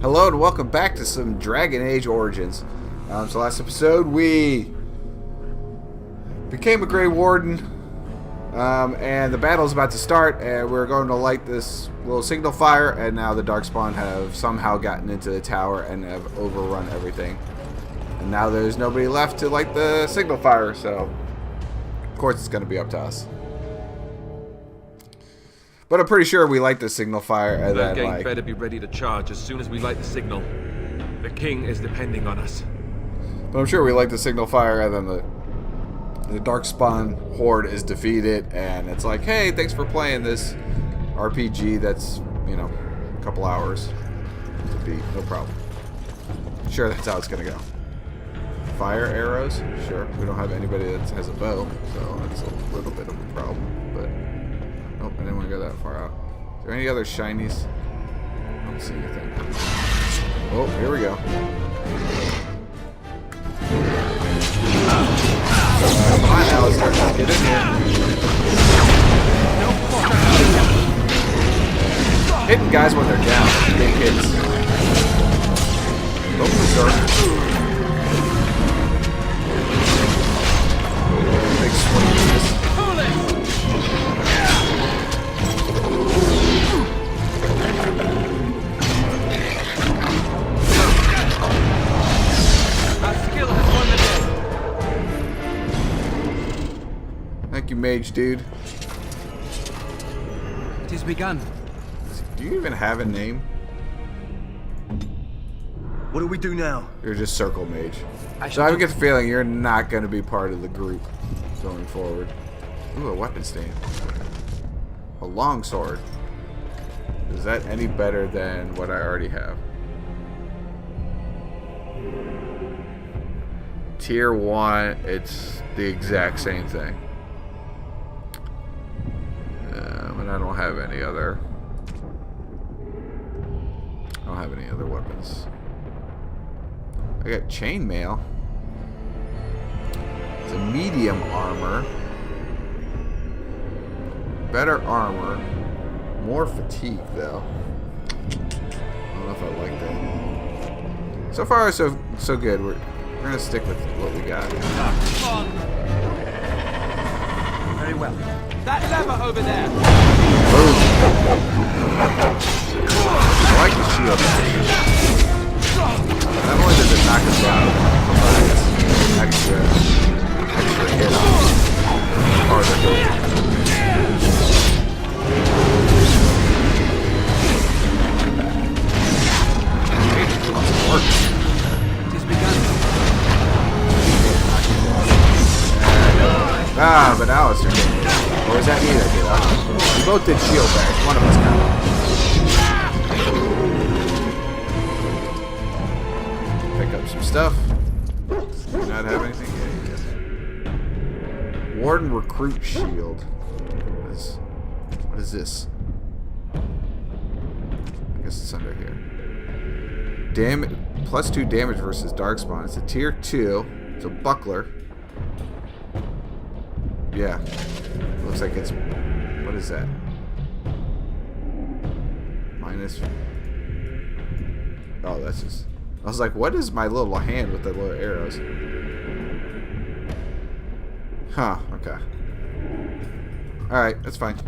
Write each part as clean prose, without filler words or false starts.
Hello and welcome back to some Dragon Age Origins. So last episode we became a Grey Warden, and the battle is about to start, and we're going to light this little signal fire, and now the Darkspawn have somehow gotten into the tower and have overrun everything. And now there's nobody left to light the signal fire, so of course it's going to be up to us. But I'm pretty sure we light the signal fire and That then, gang better be ready to charge as soon as we light the signal. The king is depending on us. But I'm sure we light the signal fire and then the Darkspawn horde is defeated, and it's like, hey, thanks for playing this RPG that's, you know, a couple hours to beat. No problem. Sure, that's how it's gonna go. Fire arrows? Sure. We don't have anybody that has a bow, so that's a little bit of a problem, but nope, I didn't want to go that far out. Is there any other shinies? I don't see anything. Oh, here we go. Come on, Alistair, let's get in here. Hitting guys when they're down. Big hits. Go berserk. Big swings. Thank you, mage dude. It has begun. Do you even have a name? What do we do now? You're just circle mage. So I get the feeling you're not going to be part of the group going forward. Ooh, a weapon stand. A longsword. Is that any better than what I already have? Tier 1, it's the exact same thing. And I don't have any other. I don't have any other weapons. I got chainmail. It's a medium armor. Better armor. More fatigue, though. I don't know if I like that. So far, so good. We're gonna stick with what we got. Very well. That lever over there. Boom. I like the shield. Not only does it knock us down, but it's extra hit harder. Work. It has begun. But Alistair did it. Or was that me that did it? We both did shield bash. One of us got it. Pick up some stuff. Do not have anything yet. Warden recruit shield. What is this? I guess it's under here. +2 damage versus Darkspawn. It's a tier 2. It's a buckler. Yeah. Looks like it's... What is that? Minus... Oh, that's just... I was like, what is my little hand with the little arrows? Huh, okay. Alright, that's fine.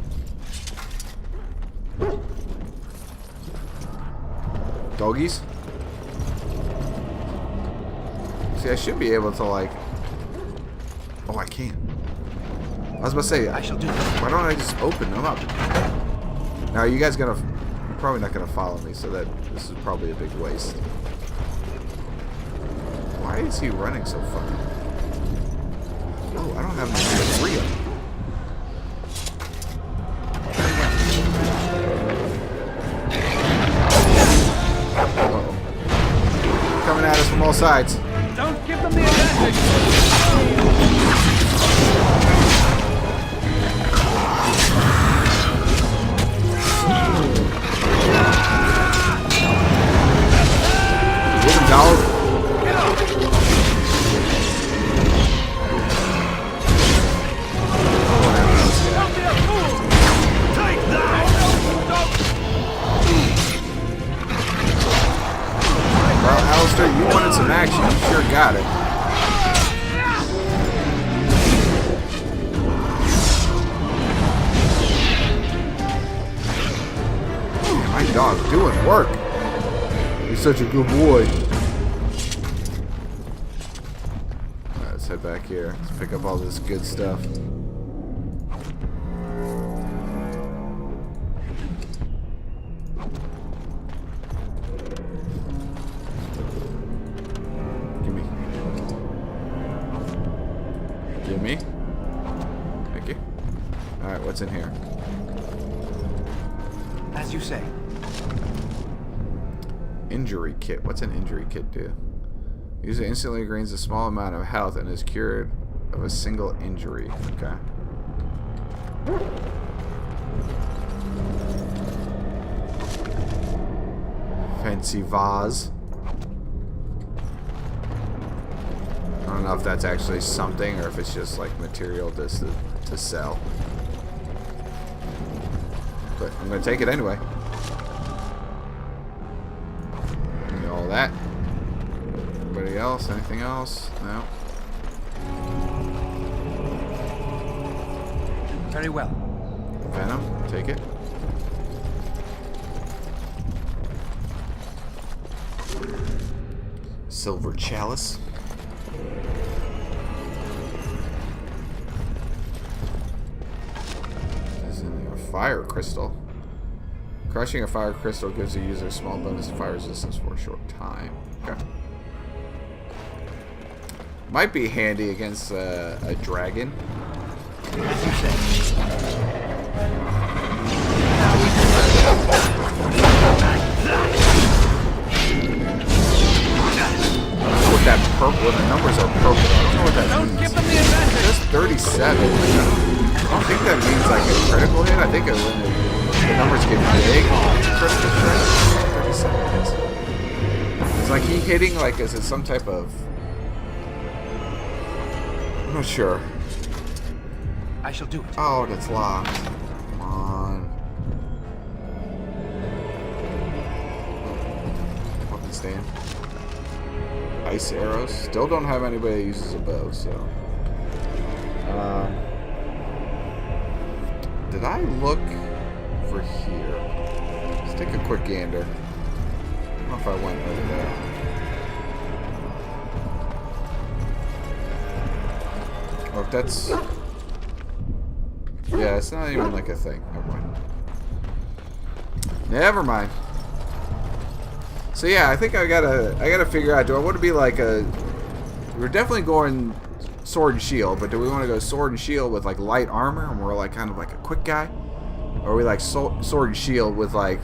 Doggies? See, I should be able to, like... Oh, I can. I was about to say, I shall do. Why don't I just open them up? Now, are you guys gonna... You're probably not gonna follow me, so that this is probably a big waste. Why is he running so fucking... Oh, I don't have any free of them. Uh-oh. Coming at us from all sides. Don't give them the advantage. Get him, dog. Alistair, you wanted some action. You sure got it. My dog doing work. He's such a good boy. Alright, let's head back here. Let's pick up all this good stuff. Gimme. Thank you. Alright, what's in here? As you say. Injury kit. What's an injury kit do? Use it instantly gains a small amount of health and is cured of a single injury. Okay. Fancy vase. I don't know if that's actually something or if it's just like material just to sell. But I'm gonna take it anyway. Give me all that. Anybody else? Anything else? No. Very well. Venom, take it. Silver chalice. Fire crystal. Crushing a fire crystal gives the user a small bonus to fire resistance for a short time. Okay. Might be handy against a dragon. As you say. With that purple, the numbers are purple. I don't know what that means. Don't give them the advantage. Just 37. I don't think that means like a critical hit. I think when the numbers get big, critical threat. It's like he hitting like is it some type of? I'm not sure. I shall do it. Oh, that's locked. Come on. Weapon stand. Ice arrows. Still don't have anybody that uses a bow, so. Did I look for here? Let's take a quick gander. I don't know if I went over there. Or if that's... Yeah, it's not even like a thing. Never mind. Never mind. So yeah, I think I gotta figure out, do I want to be like a... We're definitely going sword and shield, but do we want to go sword and shield with like light armor and we're like kind of like a quick guy? Or are we like sword and shield with like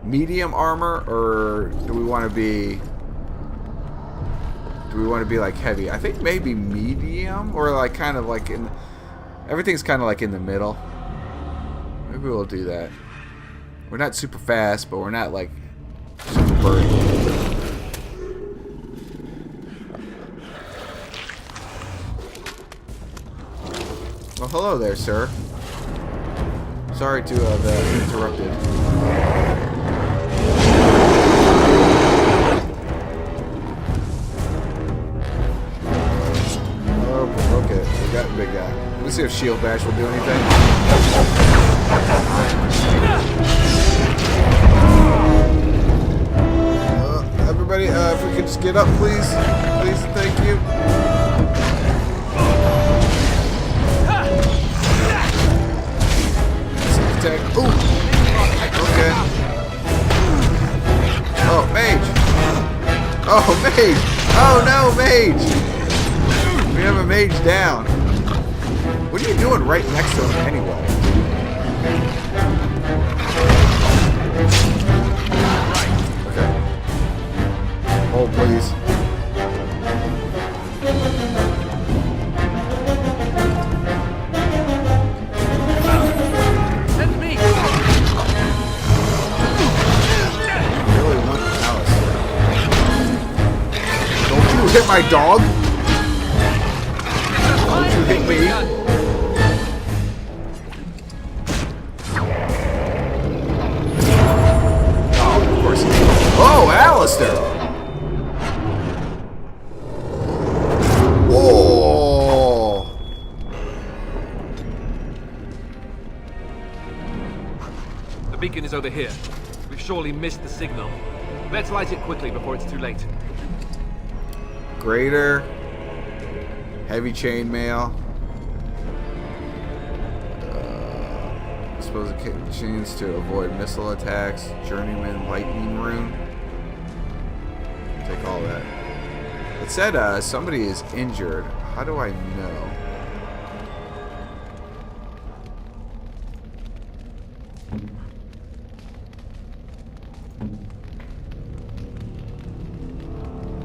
medium armor, or do we want to be like heavy? I think maybe medium, or like kind of like in everything's kind of like in the middle. Maybe we'll do that. We're not super fast, but we're not like super burly. Well, hello there, sir. Sorry to have interrupted. Oh, okay, we got a big guy. Let me see if Shield Bash will do anything. Everybody, if we could just get up, please. Please, thank you. Attack. Ooh. Okay. Oh, mage. Oh, mage. Oh, no, mage. We have a mage down. What are you doing right next to him anyway? Okay. Hold, please. Hit my dog? Don't you hit me? Oh, of course he did. Oh, Alistair! is over here. We've surely missed the signal. Let's light it quickly before it's too late. Greater. Heavy chainmail. Suppose it chance to avoid missile attacks. Journeyman lightning rune. Take all that. It said somebody is injured. How do I know?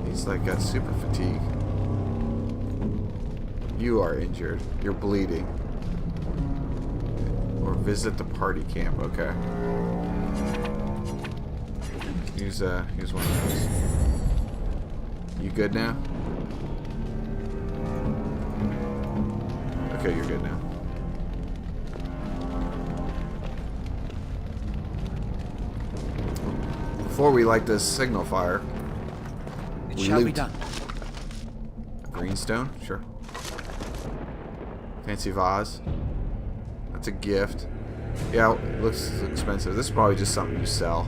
He's like got super fatigue. You are injured. You're bleeding. Or visit the party camp. Okay. Use one of those. You good now? Okay, you're good now. Before we light this signal fire, It shall be done. Greenstone, sure. Fancy vase. That's a gift. Yeah, it looks expensive. This is probably just something you sell.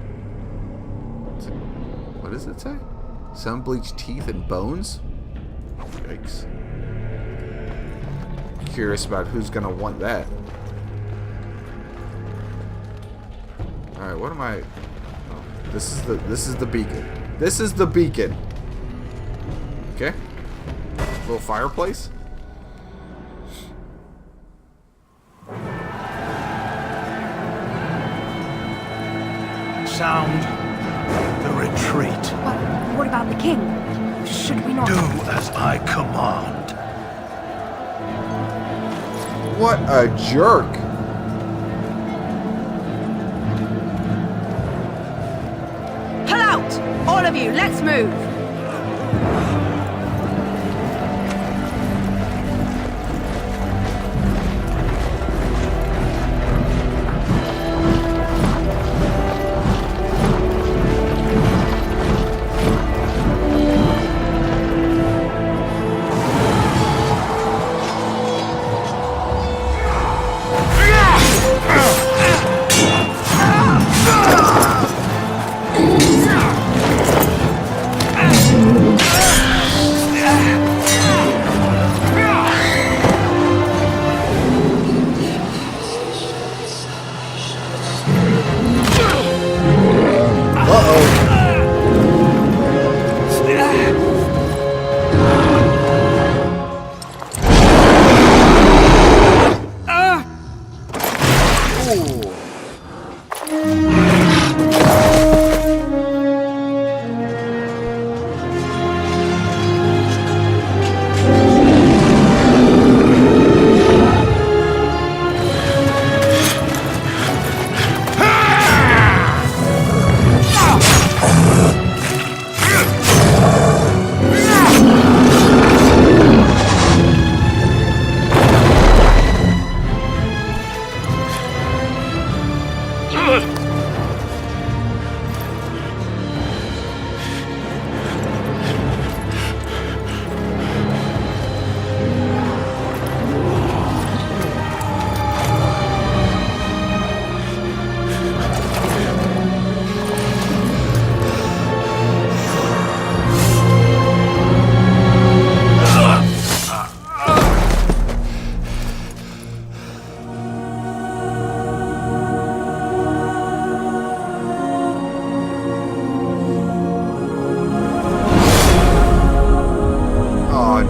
What does it say? Some bleached teeth and bones? Yikes. Curious about who's gonna want that. Alright, what am I... Oh, this is the beacon. This is the beacon. Okay. Little fireplace. Sound the retreat. Well, what about the king? Should we not... Do as I command. What a jerk. Pull out! All of you, let's move!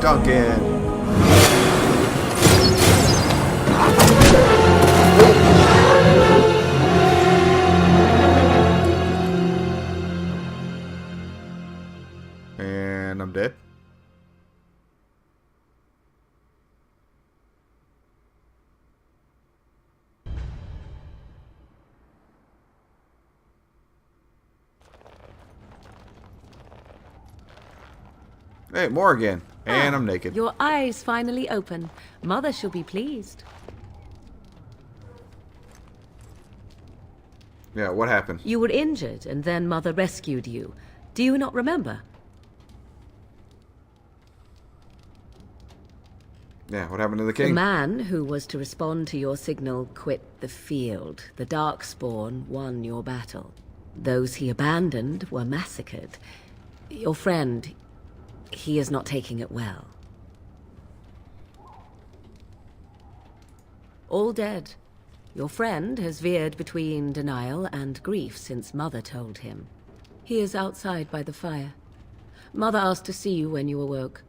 Duncan. And I'm dead. Hey, more again. And I'm naked. Your eyes finally open. Mother shall be pleased. Yeah, what happened? You were injured, and then Mother rescued you. Do you not remember? Yeah, what happened to the The king? man who was to respond to your signal quit the field. The Darkspawn won your battle. Those he abandoned were massacred. Your friend, he is not taking it well. All dead. Your friend has veered between denial and grief since Mother told him. He is outside by the fire. Mother asked to see you when you awoke.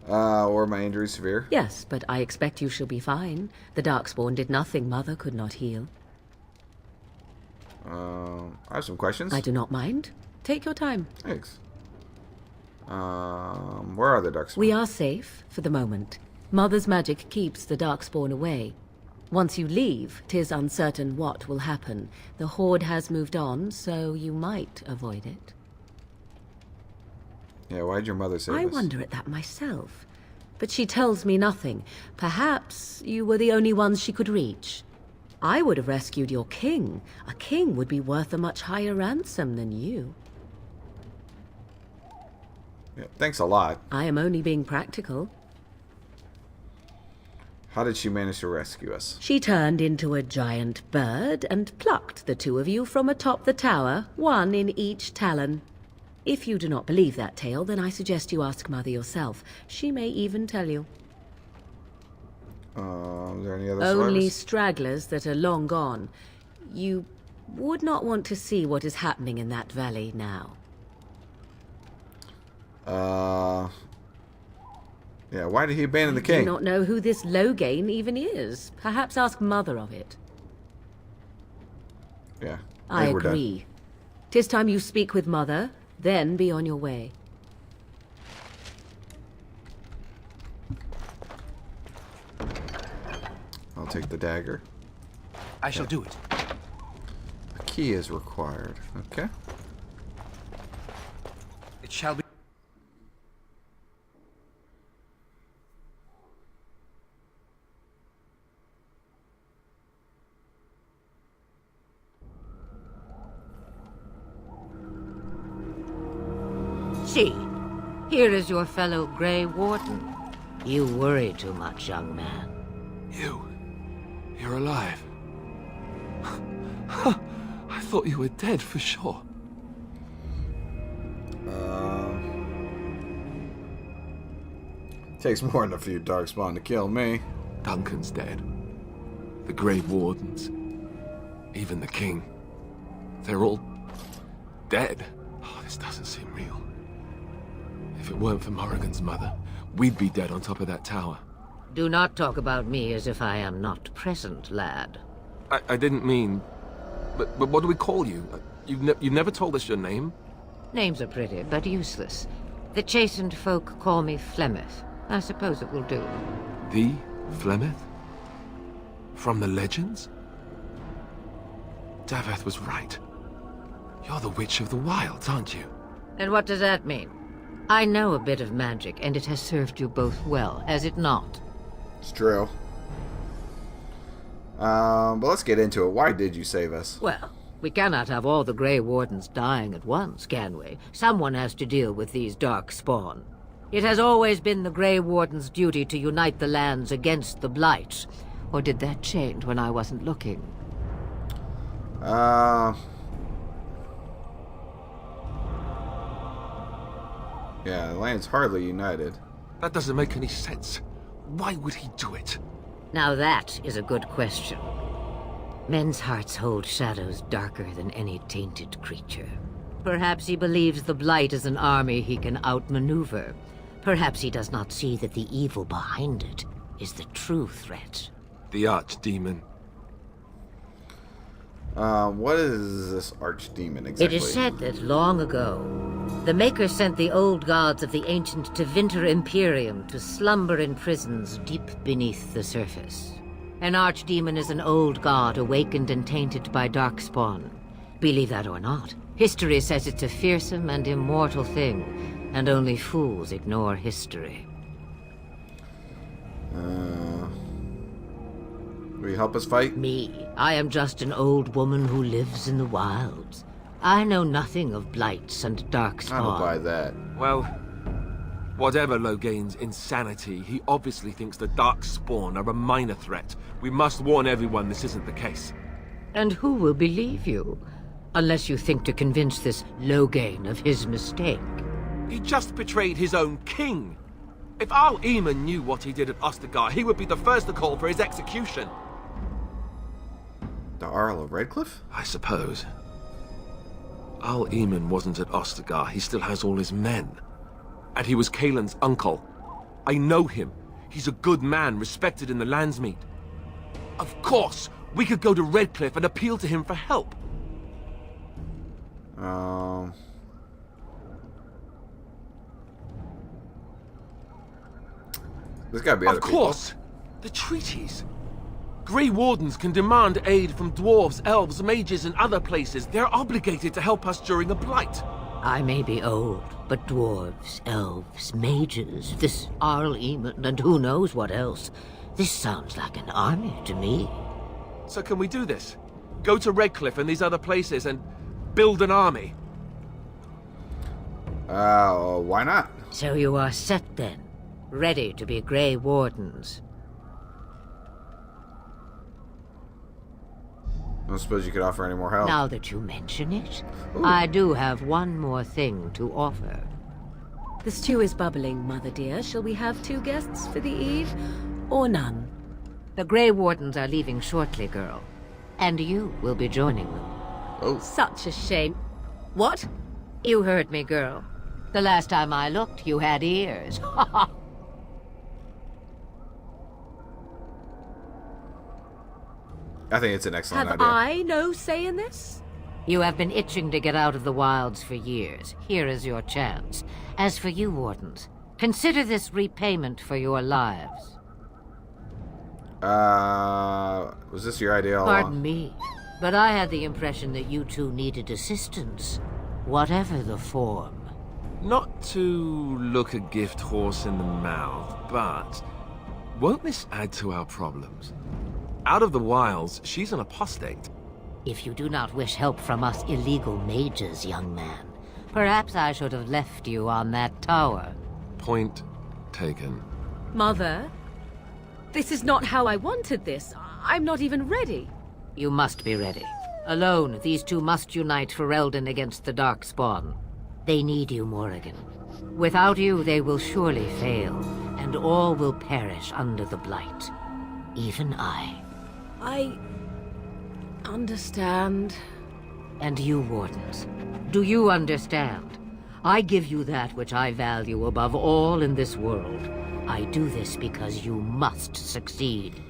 Were my injuries severe? Yes, but I expect you shall be fine. The Darkspawn did nothing Mother could not heal. I have some questions. I do not mind. Take your time. Thanks. Where are the Darkspawn? We are safe, for the moment. Mother's magic keeps the Darkspawn away. Once you leave, 'tis uncertain what will happen. The Horde has moved on, so you might avoid it. Yeah, why'd your mother say I this? wonder at that myself. But she tells me nothing. Perhaps you were the only ones she could reach. I would have rescued your king. A king would be worth a much higher ransom than you. Yeah, thanks a lot. I am only being practical. How did she manage to rescue us? She turned into a giant bird and plucked the two of you from atop the tower, one in each talon. If you do not believe that tale, then I suggest you ask Mother yourself. She may even tell you. Is there any other Only survivors? stragglers that are long gone. You would not want to see what is happening in that valley now. Yeah, why did he abandon the I king? do not know who this Loghain even is. Perhaps ask Mother of it. Yeah. I think we're done. agree. 'Tis time you speak with Mother, then be on your way. I'll take the dagger. I shall do it. A key is required. Okay. It shall be. See, here is your fellow Grey Warden. You worry too much, young man. You're alive. I thought you were dead for sure. Takes more than a few Darkspawn to kill me. Duncan's dead. The Grey Wardens. Even the King. They're all dead. Oh, this doesn't seem real. If it weren't for Morrigan's mother, we'd be dead on top of that tower. Do not talk about me as if I am not present, lad. I didn't mean... But what do we call you? You've never told us your name? Names are pretty, but useless. The chastened folk call me Flemeth. I suppose it will do. The Flemeth? From the legends? Daveth was right. You're the Witch of the Wilds, aren't you? And what does that mean? I know a bit of magic, and it has served you both well, has it not? It's true. But let's get into it. Why did you save us? Well, we cannot have all the Grey Wardens dying at once, can we? Someone has to deal with these dark spawn. It has always been the Grey Warden's duty to unite the lands against the Blight. Or did that change when I wasn't looking? Yeah, the land's hardly united. That doesn't make any sense. Why would he do it? Now that is a good question. Men's hearts hold shadows darker than any tainted creature. Perhaps he believes the Blight is an army he can outmaneuver. Perhaps he does not see that the evil behind it is the true threat. The Archdemon. What is this archdemon exactly? It is said that long ago, the Maker sent the old gods of the ancient Tevinter Imperium to slumber in prisons deep beneath the surface. An archdemon is an old god awakened and tainted by darkspawn. Believe that or not, history says it's a fearsome and immortal thing, and only fools ignore history. Will you help us fight? Me, I am just an old woman who lives in the wilds. I know nothing of blights and darkspawn. I don't buy that. Well, Whatever Loghain's insanity, he obviously thinks the Darkspawn are a minor threat. We must warn everyone this isn't the case. And who will believe you? Unless you think to convince this Loghain of his mistake. He just betrayed his own king. If Al-Eamon knew what he did at Ostagar, he would be the first to call for his execution. The Arl of Redcliffe? I suppose. Al-Eamon wasn't at Ostagar. He still has all his men. And he was Kaelin's uncle. I know him. He's a good man, respected in the Landsmeet. Of course, we could go to Redcliffe and appeal to him for help. There's gotta be other people. Of course! The treaties! Grey Wardens can demand aid from dwarves, elves, mages, and other places. They're obligated to help us during a blight. I may be old, but dwarves, elves, mages, this Al-Eamon, and who knows what else. This sounds like an army to me. So can we do this? Go to Redcliffe and these other places and build an army? Why not? So you are set then, ready to be Grey Wardens. I don't suppose you could offer any more help. Now that you mention it, Ooh. I do have one more thing to offer. The stew is bubbling, Mother dear. Shall we have 2 guests for the eve, or none? The Grey Wardens are leaving shortly, girl. And you will be joining them. Oh. Such a shame. What? You heard me, girl. The last time I looked, you had ears. I think it's an excellent Have idea. I no say in this? You have been itching to get out of the wilds for years. Here is your chance. As for you, Wardens, consider this repayment for your lives. Was this your idea all Pardon along? me, but I had the impression that you two needed assistance, whatever the form. Not to look a gift horse in the mouth, but won't this add to our problems? Out of the wilds, she's an apostate. If you do not wish help from us illegal mages, young man, perhaps I should have left you on that tower. Point taken. Mother, this is not how I wanted this. I'm not even ready. You must be ready. Alone, these two must unite for Eldon against the Darkspawn. They need you, Morrigan. Without you, they will surely fail, and all will perish under the Blight. Even I. I understand. And you, Wardens, do you understand? I give you that which I value above all in this world. I do this because you must succeed.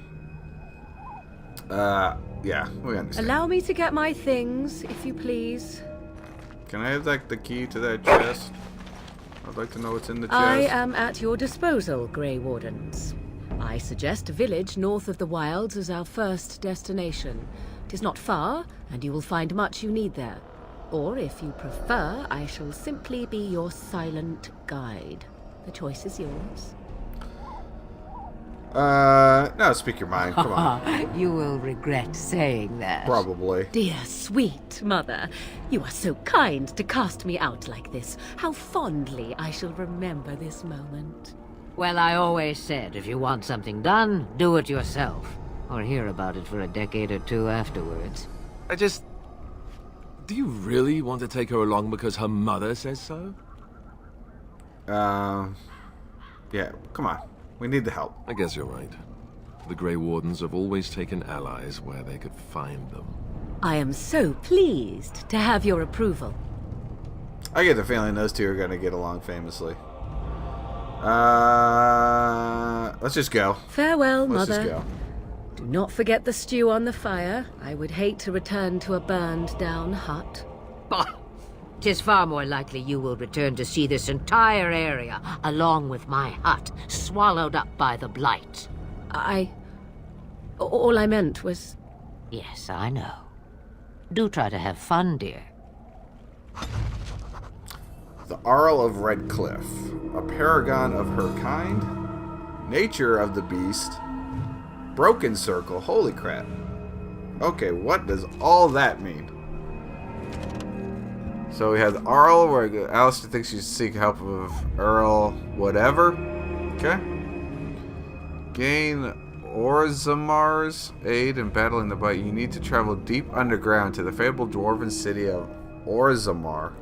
Yeah, we understand. Allow me to get my things, if you please. Can I have, like, the key to that chest? I'd like to know what's in the chest. I am at your disposal, Grey Wardens. I suggest a village north of the wilds as our first destination. It is not far, and you will find much you need there. Or, if you prefer, I shall simply be your silent guide. The choice is yours. No, speak your mind. Come on. You will regret saying that. Probably. Dear, sweet mother, you are so kind to cast me out like this. How fondly I shall remember this moment. Well, I always said, if you want something done, do it yourself. Or hear about it for a decade or two afterwards. Do you really want to take her along because her mother says so? Yeah, come on. We need the help. I guess you're right. The Grey Wardens have always taken allies where they could find them. I am so pleased to have your approval. I get the feeling those two are going to get along famously. Let's just go. Farewell, Let's mother. just go. Do not forget the stew on the fire. I would hate to return to a burned-down hut. Bah! 'Tis far more likely you will return to see this entire area, along with my hut, swallowed up by the Blight. All I meant was... Yes, I know. Do try to have fun, dear. The Arl of Redcliffe. A paragon of her kind. Nature of the beast. Broken circle. Holy crap. Okay, what does all that mean? So we have Arl, where Alistair thinks you should seek help of Earl whatever. Okay. Gain Orzamar's aid in battling the Bite. You need to travel deep underground to the fabled dwarven city of Orzamar.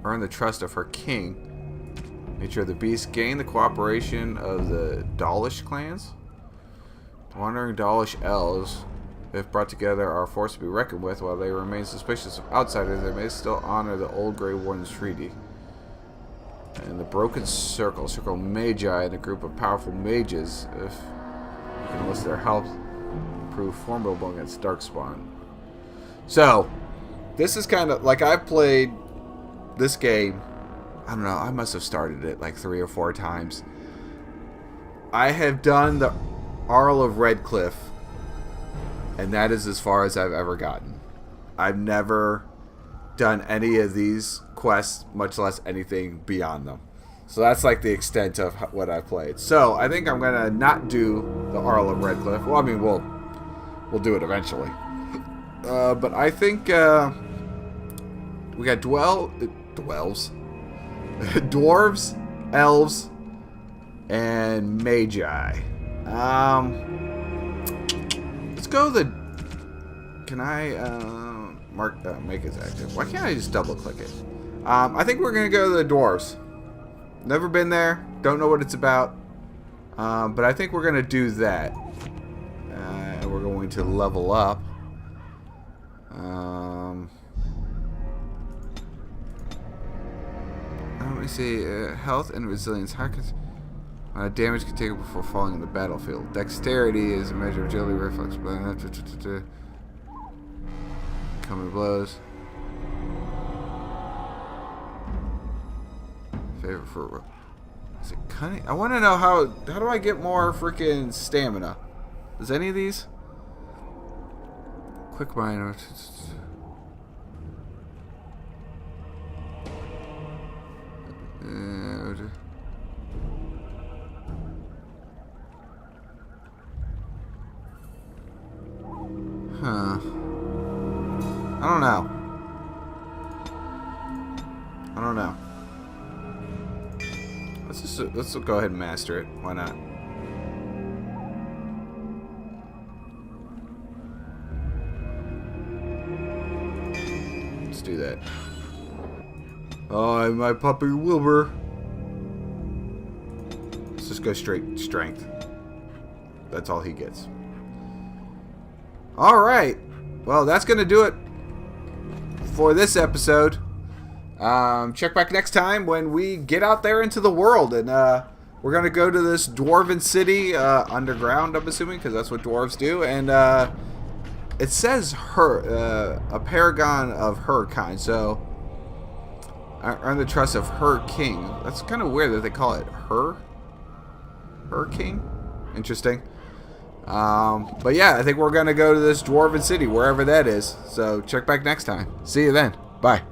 Earn the trust of her king. Nature of the beast. Gain the cooperation of the Dalish clans. The wandering Dalish elves, if brought together, are a force to be reckoned with. While they remain suspicious of outsiders, they may still honor the old Grey Warden's treaty. And the Broken Circle. Circle Magi and a group of powerful mages. If you can enlist their help, prove formidable against Darkspawn. So, this is kind of like I've played this game. I don't know. I must have started it like 3 or 4 times. I have done the Arl of Redcliffe, and that is as far as I've ever gotten. I've never done any of these quests, much less anything beyond them. So that's like the extent of what I've played. So I think I'm gonna not do the Arl of Redcliffe. Well, I mean, we'll do it eventually. But I think we got dwarves, elves, and magi. Let's go the. Can I make it active? Why can't I just double click it? I think we're gonna go to the dwarves. Never been there. Don't know what it's about. But I think we're gonna do that. And we're going to level up. Let me see. Health and resilience. How could damage can take it before falling in the battlefield. Dexterity is a measure of agility, reflex, coming blows. Favorite for is it cunning? I want to know how do I get more freaking stamina? Does any of these? Quick mind. Huh. I don't know. Let's go ahead and master it. Why not? Let's do that. Oh, my puppy Wilbur. Let's just go straight strength. That's all he gets. Alright. Well, that's going to do it for this episode. Check back next time when we get out there into the world. And we're going to go to this dwarven city underground, I'm assuming, because that's what dwarves do. And it says her, a paragon of her kind. So, earn the trust of her king. That's kind of weird that they call it her king. Interesting. But yeah, I think we're going to go to this dwarven city, wherever that is. So check back next time. See you then. Bye.